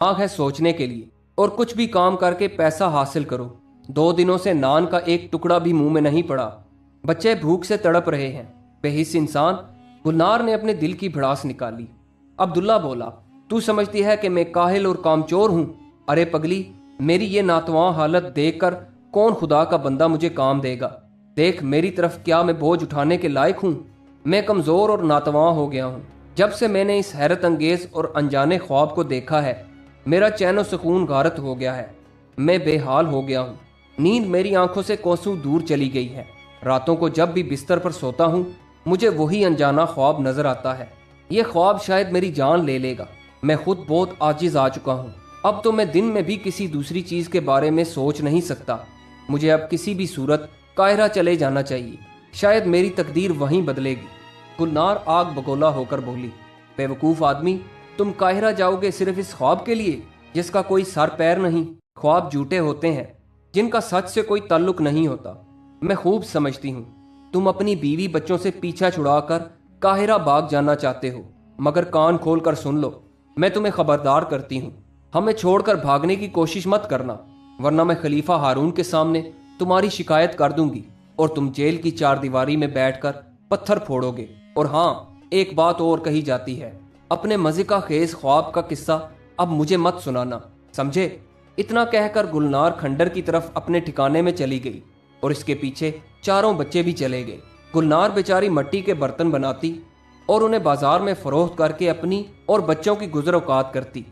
आंख है सोचने के लिए, और कुछ भी काम करके पैसा हासिल करो। 2 दिनों से नान का एक टुकड़ा भी मुंह में नहीं पड़ा। बच्चे भूख से तड़प रहे हैं। बेहिस इंसान। गुलनार ने अपने दिल की भड़ास निकाली। अब्दुल्ला बोला, तू समझती है कि मैं काहिल और कामचोर हूं? अरे पगली, मेरी ये नातवां हालत देखकर कौन खुदा का बंदा मुझे काम देगा? देख मेरी तरफ, क्या मैं बोझ उठाने के लायक हूं? मैं कमजोर और नातवां हो गया हूं। जब से मैंने इस हैरत अंगेज और अनजाने ख्वाब को देखा है, मेरा चैन सुकून गारत हो गया है। मैं बेहाल हो गया हूँ। नींद मेरी आंखों से कोसों दूर चली गई है। रातों को जब भी बिस्तर पर सोता हूँ, मुझे वही अनजाना ख्वाब नजर आता है। ये ख्वाब शायद मेरी जान ले लेगा। मैं खुद बहुत आजिज आ चुका हूँ। अब तो मैं दिन में भी किसी दूसरी चीज के बारे में सोच नहीं सकता। मुझे अब किसी भी सूरत काहिरा चले जाना चाहिए। शायद मेरी तकदीर वहीं बदलेगी। गुलनार आग बगोला होकर बोली, बेवकूफ आदमी, तुम काहिरा जाओगे सिर्फ इस ख्वाब के लिए जिसका कोई सर पैर नहीं। ख्वाब झूठे होते हैं जिनका सच से कोई ताल्लुक नहीं होता। मैं खूब समझती हूँ तुम अपनी बीवी बच्चों से पीछा छुड़ाकर काहिरा भाग जाना चाहते हो, मगर कान खोल कर सुन लो, मैं तुम्हें खबरदार करती हूँ, हमें छोड़कर भागने की कोशिश मत करना, वरना मैं खलीफा हारून के सामने तुम्हारी शिकायत कर दूंगी और तुम जेल की चारदीवारी में बैठकर पत्थर फोड़ोगे। और हाँ, एक बात और कही जाती है, अपने मजे का खेज ख्वाब का किस्सा अब मुझे मत सुनाना, समझे? इतना कहकर गुलनार खंडर की तरफ अपने ठिकाने में चली गई और इसके पीछे चारों बच्चे भी चले गए। गुलनार बेचारी मट्टी के बर्तन बनाती और उन्हें बाजार में फरोख्त करके अपनी और बच्चों की गुजर औकात करती।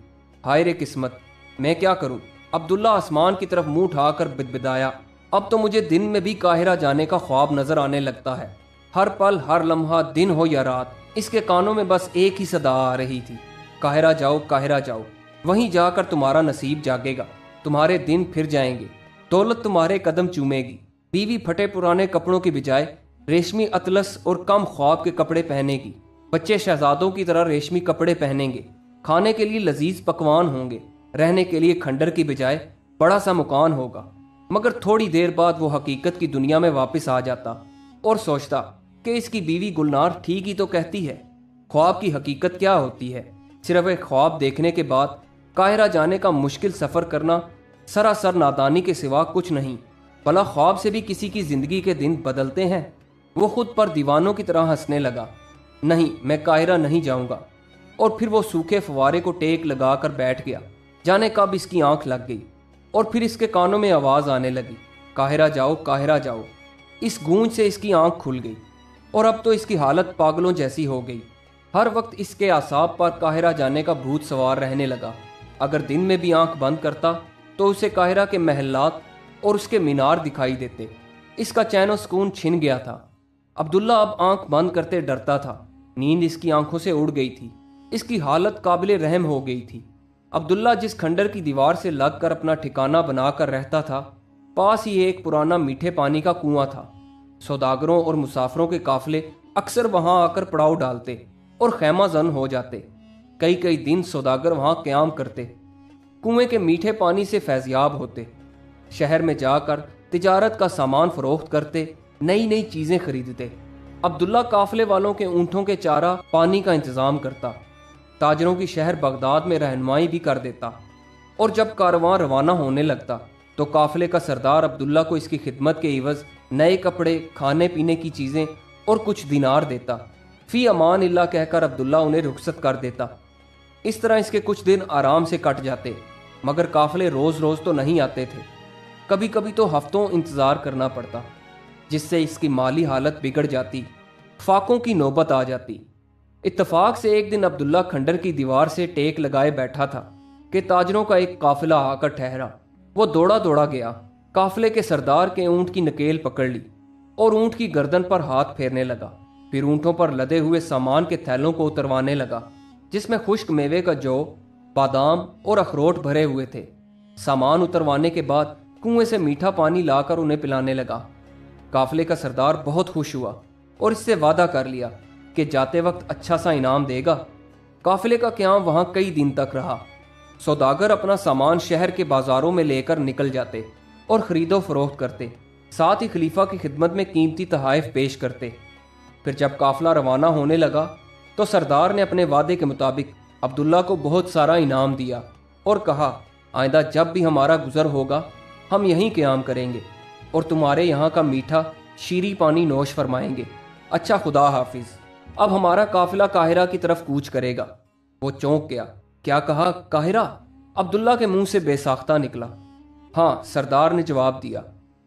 हाय रे किस्मत, मैं क्या करूं? अब्दुल्ला आसमान की तरफ मुंह उठाकर बिदबिदाया। अब तो मुझे दिन में भी काहिरा जाने का ख्वाब नजर आने लगता है। हर पल, हर लम्हा, दिन हो या रात, इसके कानों में बस एक ही सदा आ रही थी, काहिरा जाओ, काहिरा जाओ। वहीं जाकर तुम्हारा नसीब जागेगा, तुम्हारे दिन फिर जाएंगे, दौलत तुम्हारे कदम चूमेगी। बीवी फटे पुराने कपड़ों की बजाय रेशमी अतलस और कम ख्वाब के कपड़े पहनेगी। बच्चे शहजादों की तरह रेशमी कपड़े पहनेंगे। खाने के लिए लजीज पकवान होंगे। रहने के लिए खंडर की बजाय बड़ा सा मकान होगा। मगर थोड़ी देर बाद वो हकीकत की दुनिया में वापस आ जाता और सोचता कि इसकी बीवी गुलनार ठीक ही तो कहती है। ख्वाब की हकीकत क्या होती है? सिर्फ एक ख्वाब देखने के बाद काहिरा जाने का मुश्किल सफ़र करना सरासर नादानी के सिवा कुछ नहीं। भला ख्वाब से भी किसी की जिंदगी के दिन बदलते हैं? वो खुद पर दीवानों की तरह हंसने लगा। नहीं, मैं काहिरा नहीं जाऊंगा। और फिर वो सूखे फवारे को टेक लगाकर बैठ गया। जाने कब इसकी आंख लग गई और फिर इसके कानों में आवाज आने लगी, काहिरा जाओ, काहिरा जाओ। इस गूंज से इसकी आंख खुल गई और अब तो इसकी हालत पागलों जैसी हो गई। हर वक्त इसके आसाब पर काहिरा जाने का भूत सवार रहने लगा। अगर दिन में भी आंख बंद करता तो उसे काहिरा के महलात और उसके मीनार दिखाई देते। इसका चैन और सुकून छिन गया था। अब्दुल्ला अब आंख बंद करते डरता था। नींद इसकी आंखों से उड़ गई थी। इसकी हालत काबिले रहम हो गई थी। अब्दुल्ला जिस खंडर की दीवार से लगकर अपना ठिकाना बनाकर रहता था, पास ही एक पुराना मीठे पानी का कुआं था। सौदागरों और मुसाफरों के काफिले अक्सर वहां आकर पड़ाव डालते और खैमा जन हो जाते। कई कई दिन सौदागर वहां क्याम करते, कुएं के मीठे पानी से फैज़याब होते, शहर में जाकर तिजारत का सामान फरोख्त करते, नई नई चीजें खरीदते। अब्दुल्ला काफिले वालों के ऊंटों के चारा पानी का इंतजाम करता, ताजरों की शहर बगदाद में रहनुमाई भी कर देता। और जब कारवां रवाना होने लगता तो काफिले का सरदार अब्दुल्ला को इसकी खिदमत के इवज नए कपड़े, खाने पीने की चीजें और कुछ दिनार देता। फी अमान इल्ला कहकर अब्दुल्ला उन्हें रुखसत कर देता। इस तरह इसके कुछ दिन आराम से कट जाते, मगर काफिले रोज रोज तो नहीं आते थे। कभी कभी तो हफ्तों इंतजार करना पड़ता, जिससे इसकी माली हालत बिगड़ जाती, फाकों की नौबत आ जाती। इत्तफाक से एक दिन अब्दुल्ला खंडर की दीवार से टेक लगाए बैठा था कि ताजरों का एक काफिला आकर ठहरा। वो दौड़ा दौड़ा गया, काफिले के सरदार के ऊंट की नकेल पकड़ ली और ऊंट की गर्दन पर हाथ फेरने लगा। फिर ऊंटों पर लदे हुए सामान के थैलों को उतरवाने लगा, जिसमें खुश्क मेवे का जौ, बादाम और अखरोट भरे हुए थे। सामान उतरवाने के बाद कुएं से मीठा पानी लाकर उन्हें पिलाने लगा। काफिले का सरदार बहुत खुश हुआ और इससे वादा कर लिया कि जाते वक्त अच्छा सा इनाम देगा। काफिले का क़याम वहां कई दिन तक रहा। सौदागर अपना सामान शहर के बाजारों में लेकर निकल जाते और खरीदो फरोख्त करते, साथ ही खलीफा की खिदमत में कीमती तोहफे पेश करते। फिर जब काफिला रवाना होने लगा तो सरदार ने अपने वादे के मुताबिक अब्दुल्ला को बहुत सारा इनाम दिया اور کہا آئندہ جب بھی ہمارا گزر ہوگا ہم یہیں قیام کریں گے اور تمہارے یہاں کا میٹھا شیریں پانی نوش فرمائیں گے۔ اچھا خدا حافظ، اب ہمارا قافلہ قاہرہ کی طرف کوچ کرے گا۔ وہ چونک گیا۔ کیا کہا؟ قاہرہ؟ عبداللہ کے منہ سے بے ساختہ نکلا۔ ہاں، سردار نے جواب دیا۔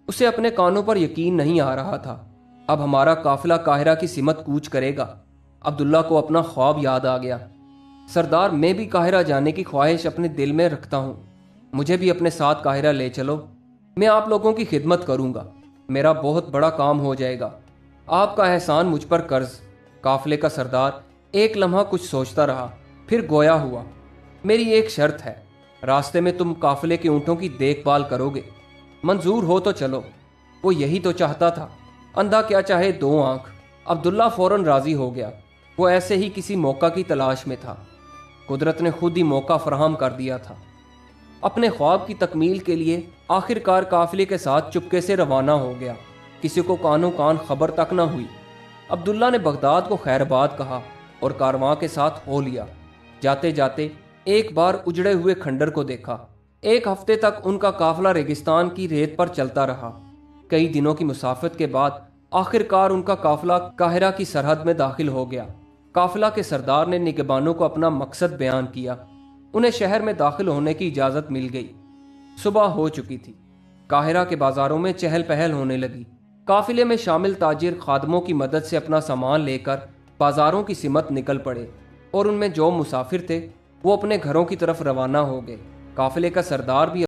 اسے اپنے کانوں پر یقین نہیں آ رہا تھا۔ اب ہمارا قافلہ قاہرہ کی سمت کوچ کرے گا۔ عبداللہ کو اپنا خواب یاد آ گیا۔ سردار، میں بھی قاہرہ جانے کی خواہش اپنے دل میں رکھتا ہوں، مجھے بھی اپنے ساتھ قاہرہ لے چلو، میں آپ لوگوں کی خدمت کروں گا، میرا بہت بڑا کام ہو جائے گا، آپ کا احسان مجھ پر قرض۔ قافلے کا سردار ایک لمحہ کچھ سوچتا رہا، پھر گویا ہوا۔ میری ایک شرط ہے، راستے میں تم قافلے کے اونٹوں کی دیکھ بھال کرو گے، منظور ہو تو چلو۔ وہ یہی تو چاہتا تھا، اندھا کیا چاہے دو آنکھ۔ عبداللہ فوراً راضی ہو گیا۔ وہ ایسے ہی کسی موقع کی تلاش میں تھا، قدرت نے خود ہی موقع فراہم کر دیا تھا۔ اپنے خواب کی تکمیل کے لیے آخر کار قافلے کے ساتھ چپکے سے روانہ ہو گیا، کسی کو کانوں کان خبر تک نہ ہوئی۔ عبداللہ نے بغداد کو خیر آباد کہا اور کارواں کے ساتھ ہو لیا۔ جاتے جاتے ایک بار اجڑے ہوئے کھنڈر کو دیکھا۔ ایک ہفتے تک ان کا قافلہ ریگستان کی ریت پر چلتا رہا۔ کئی دنوں کی مسافت کے بعد آخر کار ان کا قافلہ قاہرہ کی سرحد میں داخل ہو گیا۔ قافلہ کے سردار نے نگہبانوں کو اپنا مقصد بیان کیا۔ انہیں شہر میں داخل ہونے کی اجازت مل گئی۔ صبح ہو چکی تھی۔ قاہرہ کے بازاروں میں چہل پہل ہونے لگی۔ قافلے میں شامل تاجر خادموں کی مدد سے اپنا سامان لے کر بازاروں کی سمت نکل پڑے اور ان میں جو مسافر تھے وہ اپنے گھروں کی طرف روانہ ہو گئے۔ قافلے کا سردار بھی